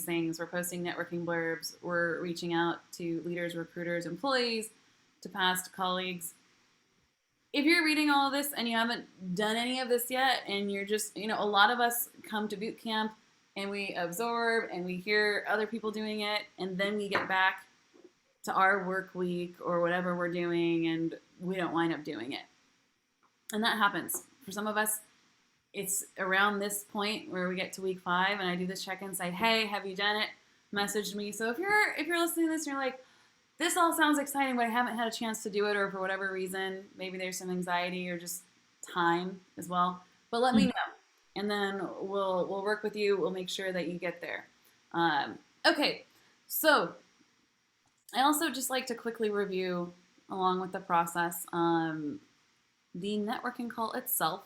things. We're posting networking blurbs. We're reaching out to leaders, recruiters, employees, to past colleagues. If you're reading all of this and you haven't done any of this yet, and you're just, a lot of us come to boot camp and we absorb and we hear other people doing it, and then we get back to our work week or whatever we're doing and we don't wind up doing it. And that happens. For some of us, it's around this point where we get to week 5 and I do this check-in, say, hey, have you done it? Message me. So if you're listening to this and you're like, this all sounds exciting, but I haven't had a chance to do it, or for whatever reason, maybe there's some anxiety or just time as well, but let me know. And then we'll work with you. We'll make sure that you get there. Okay, so I also just like to quickly review, along with the process, the networking call itself,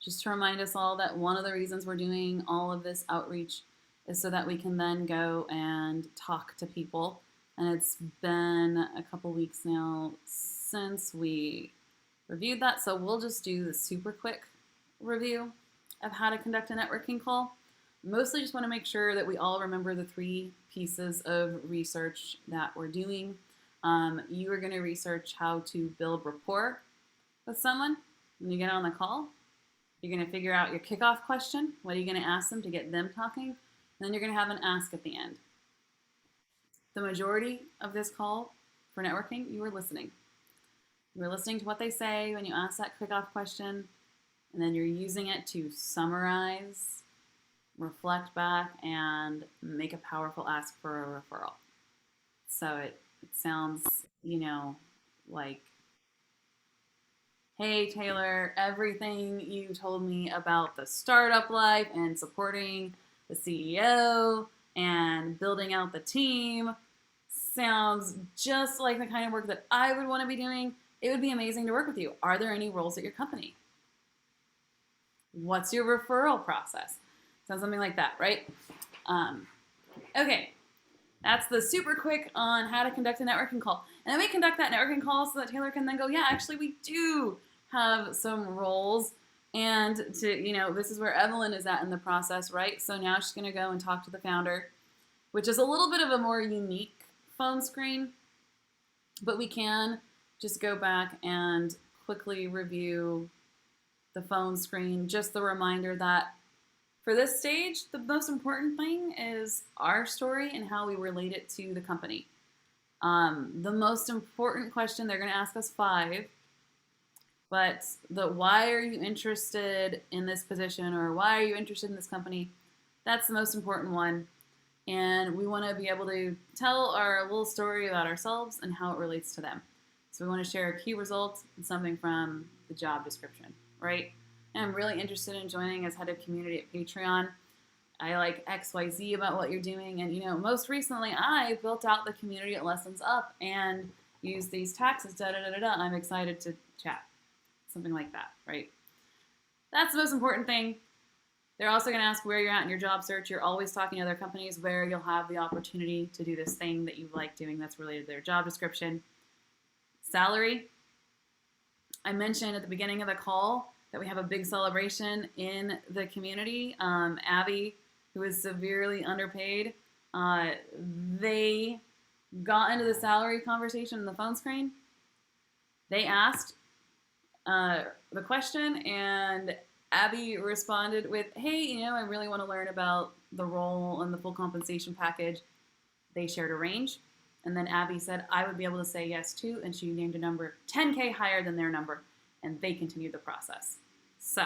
just to remind us all that one of the reasons we're doing all of this outreach is so that we can then go and talk to people. And it's been a couple weeks now since we reviewed that, so we'll just do the super quick review of how to conduct a networking call. Mostly just want to make sure that we all remember the 3 pieces of research that we're doing. You are going to research how to build rapport with someone when you get on the call. You're going to figure out your kickoff question. What are you going to ask them to get them talking? And then you're going to have an ask at the end. The majority of this call for networking, you were listening. You were listening to what they say when you ask that kickoff question, and then you're using it to summarize, reflect back, and make a powerful ask for a referral. So it sounds, like, hey, Taylor, everything you told me about the startup life and supporting the CEO and building out the team sounds just like the kind of work that I would want to be doing. It would be amazing to work with you. Are there any roles at your company? What's your referral process? Sounds something like that, right? Okay, that's the super quick on how to conduct a networking call. And then we conduct that networking call so that Taylor can then go, yeah, actually we do have some roles. And this is where Evelyn is at in the process, right? So now she's going to go and talk to the founder, which is a little bit of a more unique phone screen, but we can just go back and quickly review the phone screen. Just the reminder that for this stage, the most important thing is our story and how we relate it to the company. The most important question, they're going to ask us 5, but the why are you interested in this position, or why are you interested in this company, that's the most important one. And we want to be able to tell our little story about ourselves and how it relates to them. So we want to share a key result and something from the job description, right? And I'm really interested in joining as head of community at Patreon. I like XYZ about what you're doing. And, most recently I built out the community at Lessons Up and used these taxes, da-da-da-da-da. I'm excited to chat. Something like that, right? That's the most important thing. They're also going to ask where you're at in your job search. You're always talking to other companies where you'll have the opportunity to do this thing that you like doing that's related to their job description. Salary. I mentioned at the beginning of the call that we have a big celebration in the community. Abby, who is severely underpaid, they got into the salary conversation in the phone screen. They asked the question, and Abby responded with, hey, I really want to learn about the role and the full compensation package. They shared a range, and then Abby said, I would be able to say yes too, and she named a number 10K higher than their number, and they continued the process. So,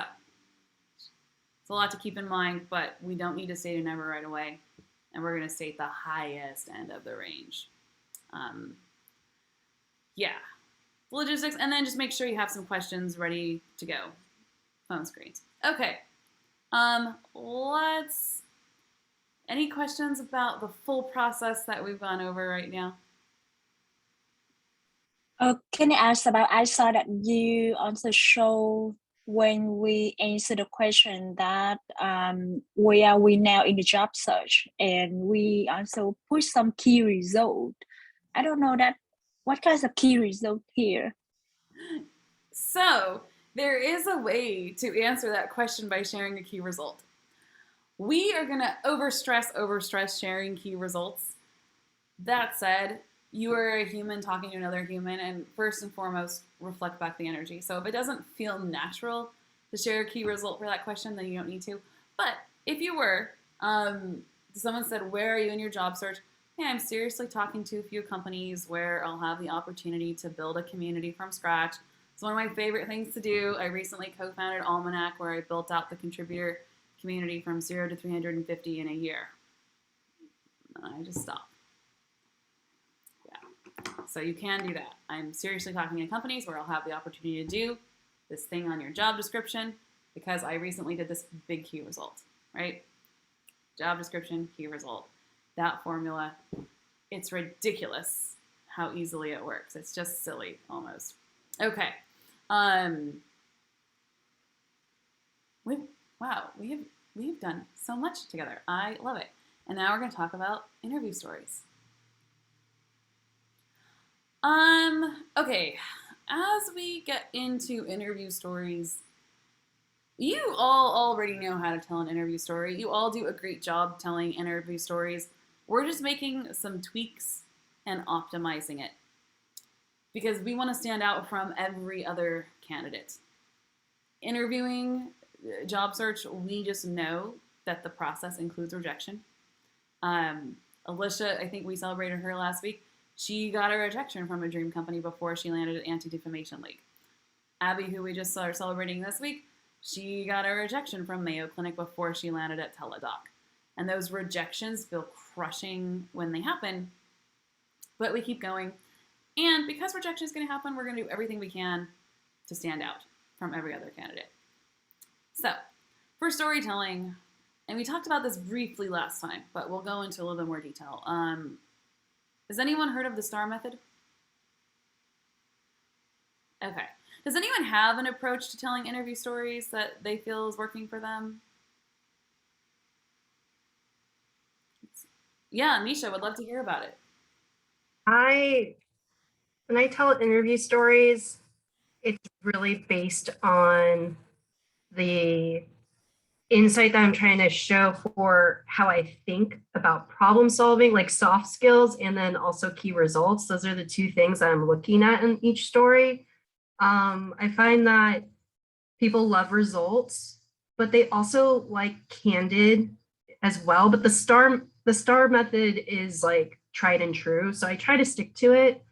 it's a lot to keep in mind, but we don't need to state a number right away, and we're going to state the highest end of the range. Yeah, logistics, and then just make sure you have some questions ready to go. Phone screens. Okay. Any questions about the full process that we've gone over right now? Can I ask about, I saw that you also show when we answer the question that where are we now in the job search, and we also put some key result. I don't know that what kinds of key result here. So there is a way to answer that question by sharing a key result. We are going to overstress sharing key results. That said, you are a human talking to another human, and first and foremost, reflect back the energy. So if it doesn't feel natural to share a key result for that question, then you don't need to. But if you were, someone said, where are you in your job search? Hey, I'm seriously talking to a few companies where I'll have the opportunity to build a community from scratch. It's one of my favorite things to do. I recently co-founded Almanac, where I built out the contributor community from 0 to 350 in a year. And I just stopped. So you can do that. I'm seriously talking to companies where I'll have the opportunity to do this thing on your job description because I recently did this big key result, right? Job description, key result. That formula, it's ridiculous how easily it works. It's just silly almost. Okay. We've done so much together. I love it. And now we're going to talk about interview stories. Okay, as we get into interview stories, you all already know how to tell an interview story. You all do a great job telling interview stories. We're just making some tweaks and optimizing it because we want to stand out from every other candidate. Interviewing, job search, we just know that the process includes rejection. Alicia, I think we celebrated her last week. She got a rejection from a dream company before she landed at Anti-Defamation League. Abby, who we just are celebrating this week, she got a rejection from Mayo Clinic before she landed at Teladoc. And those rejections feel crushing when they happen, but we keep going. And because rejection is going to happen, we're going to do everything we can to stand out from every other candidate. So, for storytelling, and we talked about this briefly last time, but we'll go into a little bit more detail. Has anyone heard of the STAR method? Okay. Does anyone have an approach to telling interview stories that they feel is working for them? Yeah, Misha, would love to hear about it. When I tell interview stories, it's really based on the insight that I'm trying to show for how I think about problem solving, like soft skills, and then also key results. Those are the two things that I'm looking at in each story. I find that people love results, but they also like candid as well. But the STAR method is like tried and true. So I try to stick to it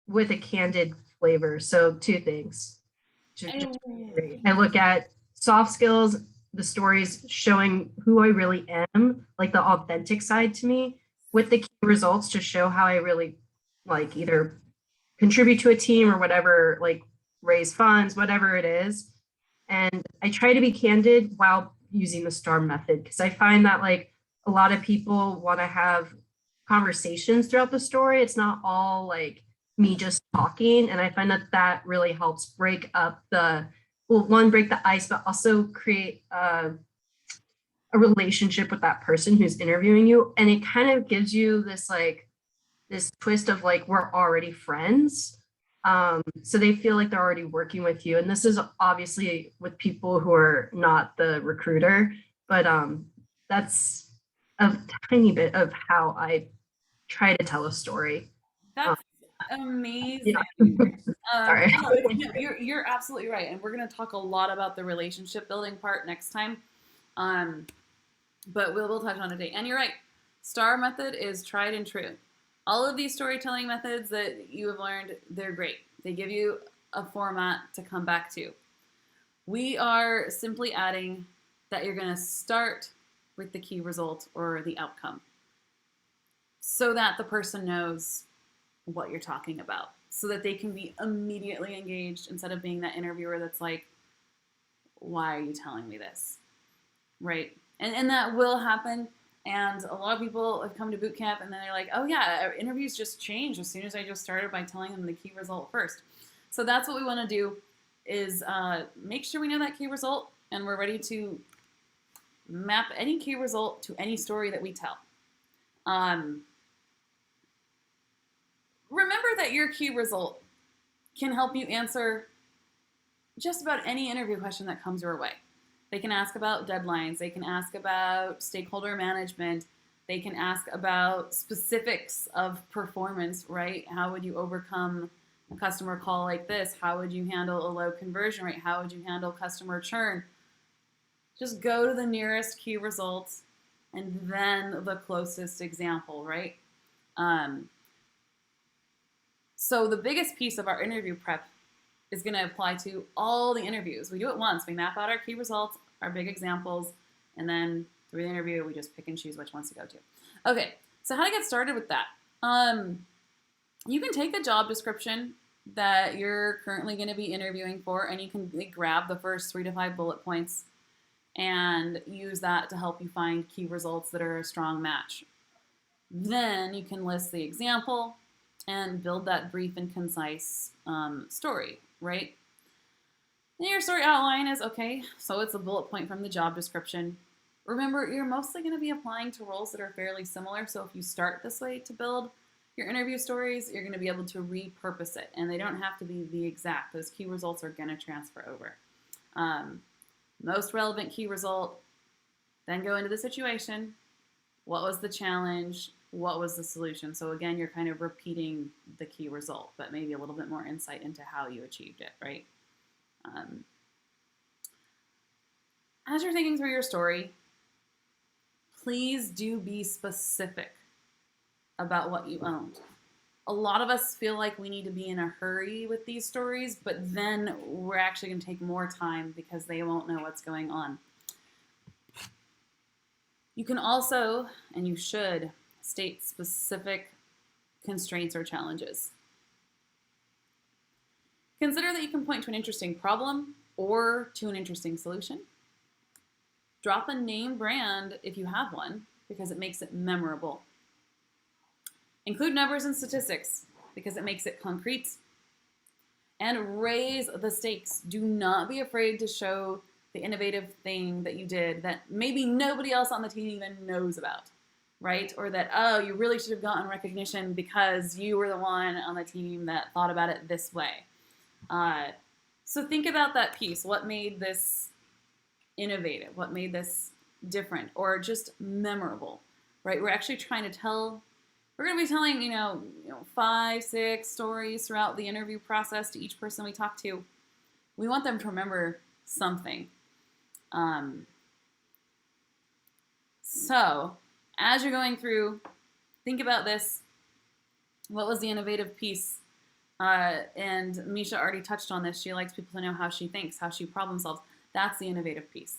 with a candid flavor. So two things. I look at soft skills, the stories showing who I really am, like the authentic side to me, with the key results to show how I really like either contribute to a team or whatever, like raise funds, whatever it is. And I try to be candid while using the STAR method because I find that like a lot of people want to have conversations throughout the story. It's not all like me just talking. And I find that that really helps break up break the ice, but also create a relationship with that person who's interviewing you. And it kind of gives you this twist of like, we're already friends. So they feel like they're already working with you. And this is obviously with people who are not the recruiter, but that's a tiny bit of how I try to tell a story. That's amazing. Sorry. You're absolutely right. And we're going to talk a lot about the relationship building part next time. But we'll touch on it today. And you're right. STAR method is tried and true. All of these storytelling methods that you have learned, they're great. They give you a format to come back to. We are simply adding that you're going to start with the key result or the outcome so that the person knows what you're talking about, so that they can be immediately engaged instead of being that interviewer that's like, why are you telling me this? Right? And that will happen. And a lot of people have come to boot camp and then they're like, oh yeah, our interviews just changed as soon as I just started by telling them the key result first. So that's what we want to do is make sure we know that key result and we're ready to map any key result to any story that we tell. Remember that your key result can help you answer just about any interview question that comes your way. They can ask about deadlines. They can ask about stakeholder management. They can ask about specifics of performance, right? How would you overcome a customer call like this? How would you handle a low conversion rate? How would you handle customer churn? Just go to the nearest key results and then the closest example, right? So the biggest piece of our interview prep is going to apply to all the interviews. We do it once. We map out our key results, our big examples, and then through the interview, we just pick and choose which ones to go to. Okay, so how to get started with that? You can take the job description that you're currently going to be interviewing for, and you can grab the first 3 to 5 bullet points and use that to help you find key results that are a strong match. Then you can list the example and build that brief and concise story, right? And your story outline is, okay, so it's a bullet point from the job description. Remember, you're mostly going to be applying to roles that are fairly similar, so if you start this way to build your interview stories, you're going to be able to repurpose it, and they don't have to be the exact. Those key results are going to transfer over. Most relevant key result, then go into the situation. What was the challenge? What was the solution? So again, you're kind of repeating the key result, but maybe a little bit more insight into how you achieved it, right? As you're thinking through your story, please do be specific about what you owned. A lot of us feel like we need to be in a hurry with these stories, but then we're actually going to take more time because they won't know what's going on. You can also, and you should, state specific constraints or challenges. Consider that you can point to an interesting problem or to an interesting solution. Drop a name brand if you have one, because it makes it memorable. Include numbers and statistics because it makes it concrete. And raise the stakes. Do not be afraid to show the innovative thing that you did that maybe nobody else on the team even knows about, right? Or that, oh, you really should have gotten recognition because you were the one on the team that thought about it this way. So think about that piece. What made this innovative? What made this different or just memorable, right? We're actually trying to tell. We're going to be telling, 5, 6 stories throughout the interview process to each person we talk to. We want them to remember something. So, as you're going through, think about this. What was the innovative piece? And Misha already touched on this. She likes people to know how she thinks, how she problem solves. That's the innovative piece.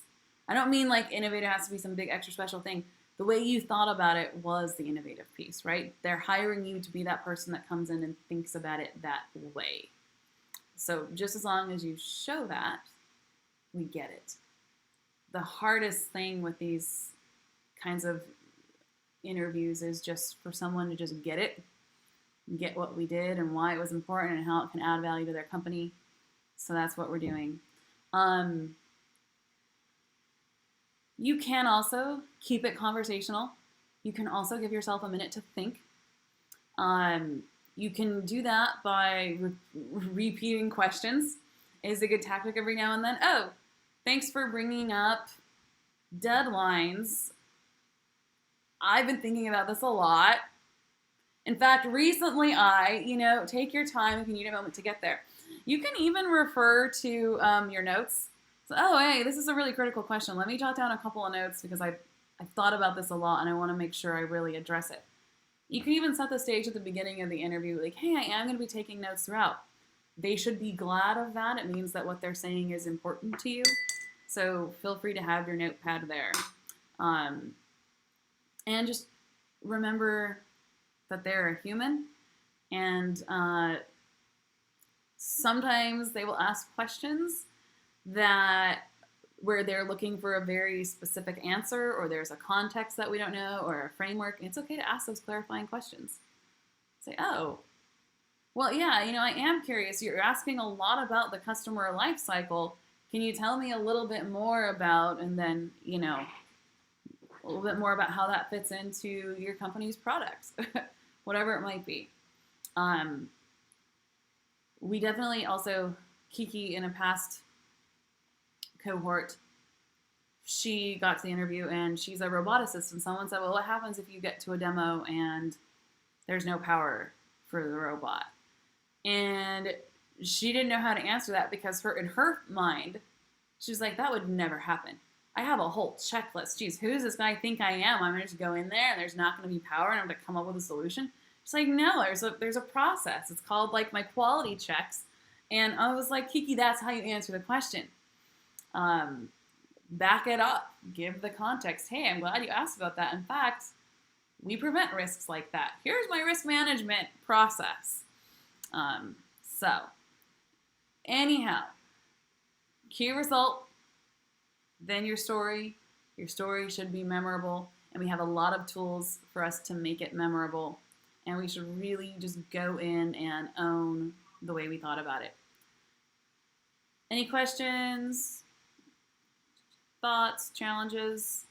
I don't mean like innovative has to be some big extra special thing. The way you thought about it was the innovative piece, right? They're hiring you to be that person that comes in and thinks about it that way. So just as long as you show that, we get it. The hardest thing with these kinds of interviews is just for someone to just get it, get what we did and why it was important and how it can add value to their company. So that's what we're doing. You can also keep it conversational. You can also give yourself a minute to think. You can do that by repeating questions. Is a good tactic every now and then. Oh, thanks for bringing up deadlines. I've been thinking about this a lot. In fact, recently take your time if you need a moment to get there. You can even refer to your notes. So, hey, this is a really critical question. Let me jot down a couple of notes because I've thought about this a lot and I want to make sure I really address it. You can even set the stage at the beginning of the interview, like, hey, I am going to be taking notes throughout. They should be glad of that. It means that what they're saying is important to you. So feel free to have your notepad there. And just remember that they're a human, and sometimes they will ask questions where they're looking for a very specific answer, or there's a context that we don't know, or a framework. It's okay to ask those clarifying questions. Say, oh, well, yeah, I am curious. You're asking a lot about the customer life cycle. Can you tell me a little bit more about, and then, a little bit more about how that fits into your company's products, whatever it might be. We definitely also, Kiki in a past cohort she got to the interview and she's a roboticist, and someone said, well, what happens if you get to a demo and there's no power for the robot? And she didn't know how to answer that because in her mind, she's like, that would never happen. I have a whole checklist. Geez, who does this guy think I am? I'm going to just go in there and there's not going to be power and I'm going to come up with a solution. She's like, no, there's a process. It's called like my quality checks. And I was like, Kiki, that's how you answer the question. Back it up. Give the context. Hey, I'm glad you asked about that. In fact, we prevent risks like that. Here's my risk management process. So, anyhow, key result, then your story. Your story should be memorable, and we have a lot of tools for us to make it memorable, and we should really just go in and own the way we thought about it. Any questions, thoughts, challenges?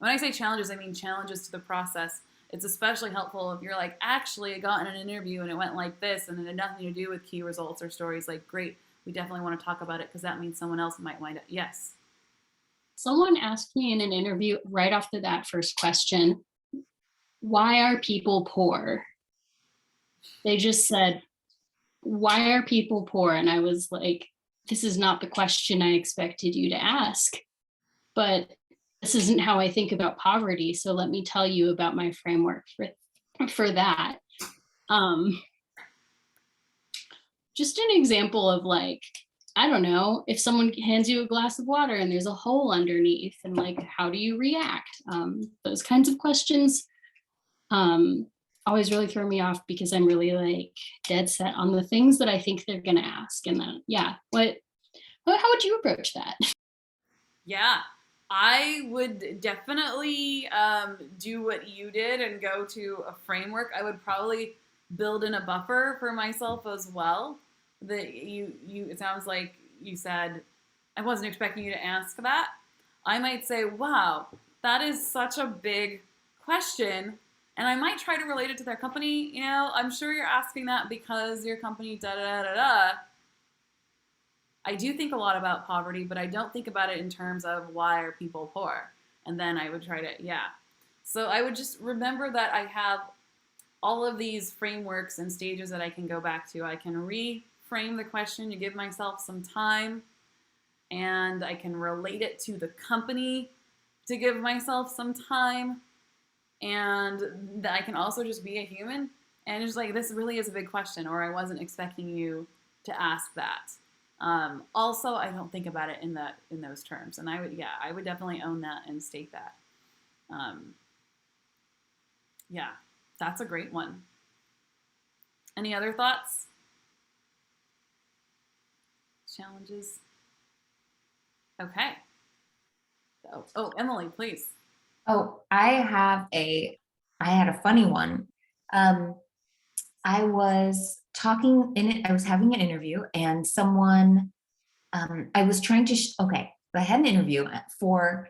When I say challenges, I mean challenges to the process. It's especially helpful if you're like, actually, I got in an interview and it went like this and it had nothing to do with key results or stories. Like, great, we definitely want to talk about it because that means someone else might wind up. Yes. Someone asked me in an interview right after that first question, why are people poor? They just said, why are people poor? And I was like, this is not the question I expected you to ask, but this isn't how I think about poverty. So let me tell you about my framework for that. Just an example of like, I don't know, if someone hands you a glass of water and there's a hole underneath and like, how do you react? Those kinds of questions always really throw me off because I'm really like dead set on the things that I think they're gonna ask. And then, yeah, how would you approach that? Yeah, I would definitely do what you did and go to a framework. I would probably build in a buffer for myself as well. That it sounds like you said, I wasn't expecting you to ask that. I might say, wow, that is such a big question. And I might try to relate it to their company. You know, I'm sure you're asking that because your company da da da da. I do think a lot about poverty, but I don't think about it in terms of why are people poor. And then I would try to, yeah. So I would just remember that I have all of these frameworks and stages that I can go back to. I can reframe the question to give myself some time, and I can relate it to the company to give myself some time. And I can also just be a human and just like, this really is a big question, or I wasn't expecting you to ask that. Also, I don't think about it in those terms, and I would definitely own that and state that. Yeah, that's a great one. Any other thoughts? Challenges? Okay. Oh, Emily, please. Oh, I had a funny one. I was having an interview and someone, I was trying to, I had an interview for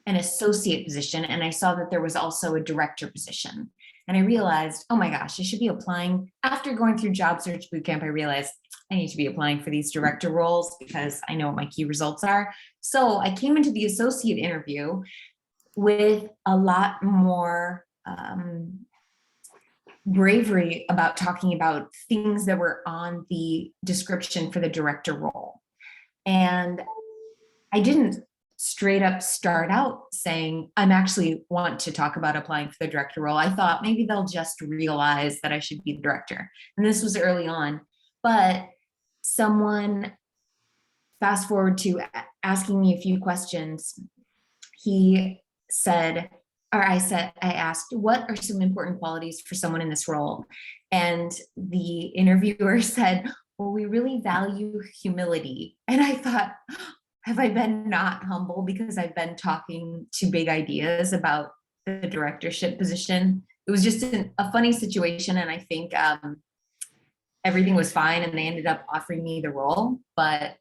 an associate position and I saw that there was also a director position. And I realized, oh my gosh, I should be applying. After going through job search bootcamp, I realized I need to be applying for these director roles because I know what my key results are. So I came into the associate interview with a lot more bravery about talking about things that were on the description for the director role. And I didn't straight up start out saying, I'm actually want to talk about applying for the director role. I thought maybe they'll just realize that I should be the director. And this was early on, but someone, fast forward to asking me a few questions, I asked, what are some important qualities for someone in this role? And the interviewer said, well, we really value humility. And I thought, have I been not humble because I've been talking to big ideas about the directorship position? It was just a funny situation. And I think everything was fine and they ended up offering me the role, but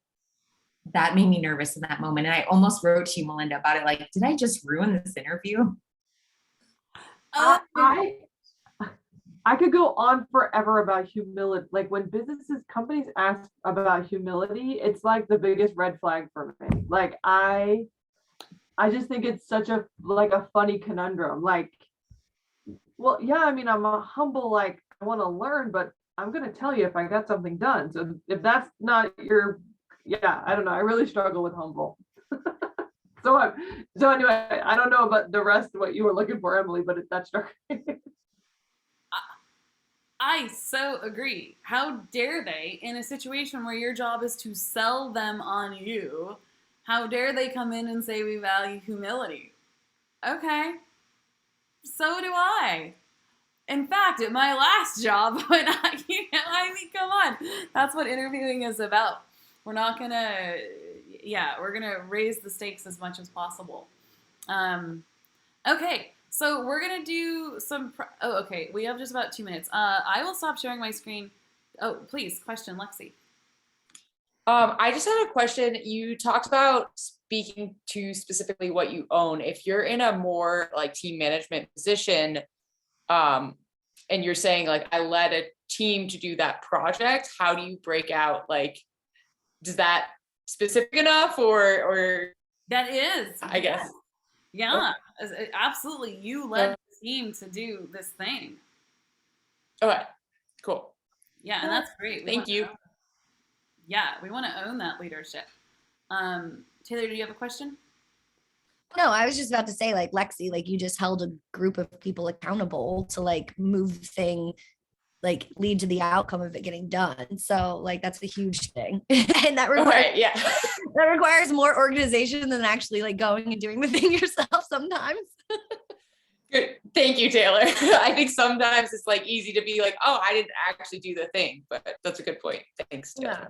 that made me nervous in that moment. And I almost wrote to you, Melinda, about it. Like, did I just ruin this interview? I could go on forever about humility. Like when companies ask about humility, it's like the biggest red flag for me. Like I just think it's such a funny conundrum. Like, well, yeah, I mean, I'm a humble, like I want to learn, but I'm gonna tell you if I got something done. So if that's not your, yeah, I don't know. I really struggle with humble. So anyway, I don't know about the rest of what you were looking for, Emily, but that struck me. I so agree. How dare they, in a situation where your job is to sell them on you, how dare they come in and say we value humility? Okay, so do I. In fact, at my last job, when I mean, come on, that's what interviewing is about. We're not gonna, yeah, we're gonna raise the stakes as much as possible. Okay, so we're gonna do some. Oh, okay, we have just about 2 minutes. I will stop sharing my screen. Oh, please, question, Lexi. I just had a question. You talked about speaking to specifically what you own. If you're in a more like team management position, and you're saying like I led a team to do that project, how do you break out? Like, does that specific enough or That is, I guess. yeah, absolutely. You led the team to do this thing. Okay, cool. Yeah, and that's great. Thank you. Yeah, we want to own that leadership. Taylor, do you have a question? No, I was just about to say, like Lexi, like you just held a group of people accountable to like move the thing, like lead to the outcome of it getting done. So like that's a huge thing. And that requires Yeah. that requires more organization than actually like going and doing the thing yourself sometimes. Good. Thank you, Taylor. I think sometimes it's like easy to be like, oh, I didn't actually do the thing, but that's a good point. Thanks, Taylor. Yeah.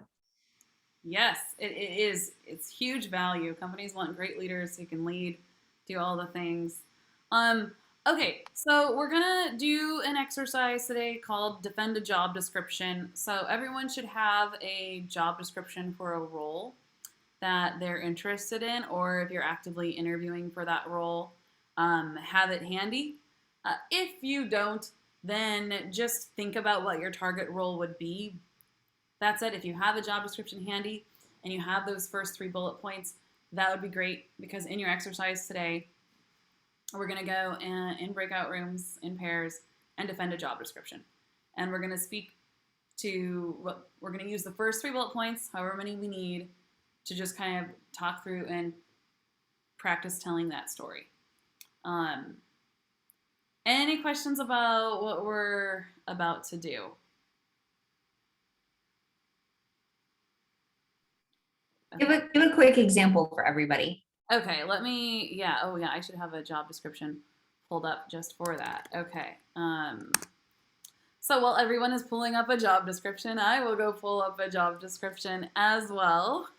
Yes, it is. It's huge value. Companies want great leaders who can lead, do all the things. Okay, so we're gonna do an exercise today called Defend a Job Description. So everyone should have a job description for a role that they're interested in, or if you're actively interviewing for that role, have it handy. If you don't, then just think about what your target role would be. That said, if you have a job description handy and you have those first 3 bullet points, that would be great, because in your exercise today, we're going to go in breakout rooms in pairs and defend a job description. And we're going to speak to what we're going to use the first 3 bullet points, however many we need, to just kind of talk through and practice telling that story. Any questions about what we're about to do? Give a quick example for everybody. Okay, let me, yeah, oh yeah, I should have a job description pulled up just for that. Okay, so while everyone is pulling up a job description, I will go pull up a job description as well.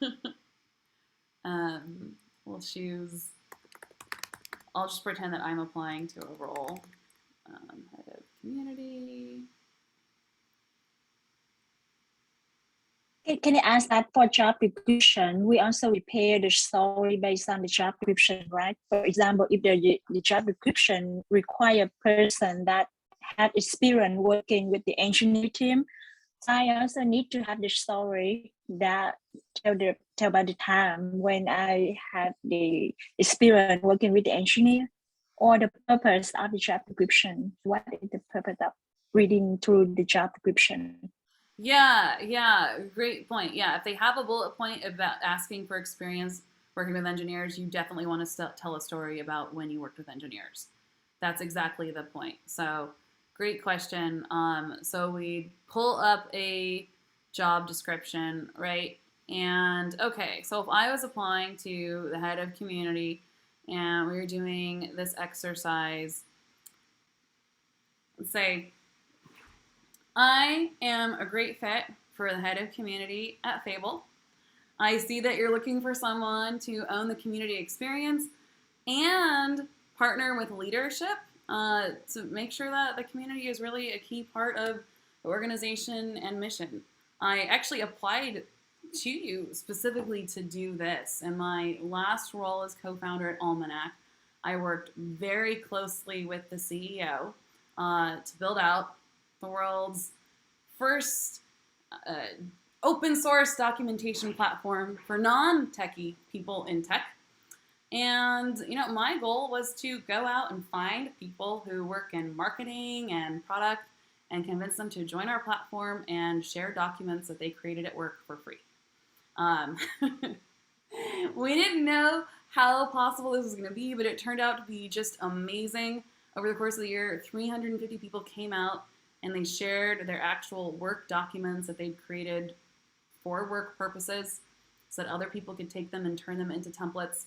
We'll choose, I'll just pretend that I'm applying to a role. Head of community. Can I ask that for job description, we also prepare the story based on the job description, right? For example, if the job description require a person that had experience working with the engineering team, I also need to have the story that tell about the time when I had the experience working with the engineer, or the purpose of the job description. What is the purpose of reading through the job description? Yeah, great point. Yeah, if they have a bullet point about asking for experience working with engineers, you definitely want to tell a story about when you worked with engineers. That's exactly the point. So, great question. So we pull up a job description, right? And okay, so if I was applying to the head of community and we were doing this exercise, let's say, I am a great fit for the head of community at Fable. I see that you're looking for someone to own the community experience and partner with leadership to make sure that the community is really a key part of the organization and mission. I actually applied to you specifically to do this. In my last role as co-founder at Almanac, I worked very closely with the CEO to build out the world's first open source documentation platform for non-techie people in tech. And, you know, my goal was to go out and find people who work in marketing and product and convince them to join our platform and share documents that they created at work for free. We didn't know how possible this was going to be, but it turned out to be just amazing. Over the course of the year, 350 people came out and they shared their actual work documents that they'd created for work purposes so that other people could take them and turn them into templates.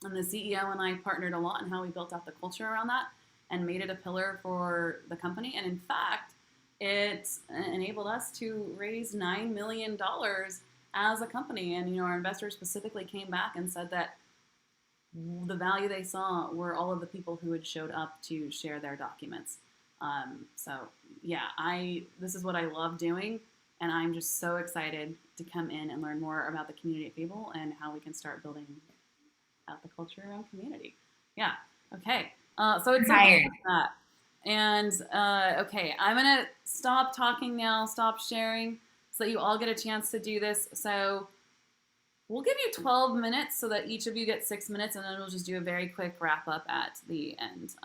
And the CEO and I partnered a lot in how we built out the culture around that and made it a pillar for the company. And in fact, it enabled us to raise $9 million as a company. And, you know, our investors specifically came back and said that the value they saw were all of the people who had showed up to share their documents. So yeah, this is what I love doing. And I'm just so excited to come in and learn more about the community at Fable and how we can start building out the culture around community. Yeah. Okay. So it's Tired. that. And okay, I'm gonna stop talking now, stop sharing, so that you all get a chance to do this. So we'll give you 12 minutes so that each of you get 6 minutes, and then we'll just do a very quick wrap up at the end.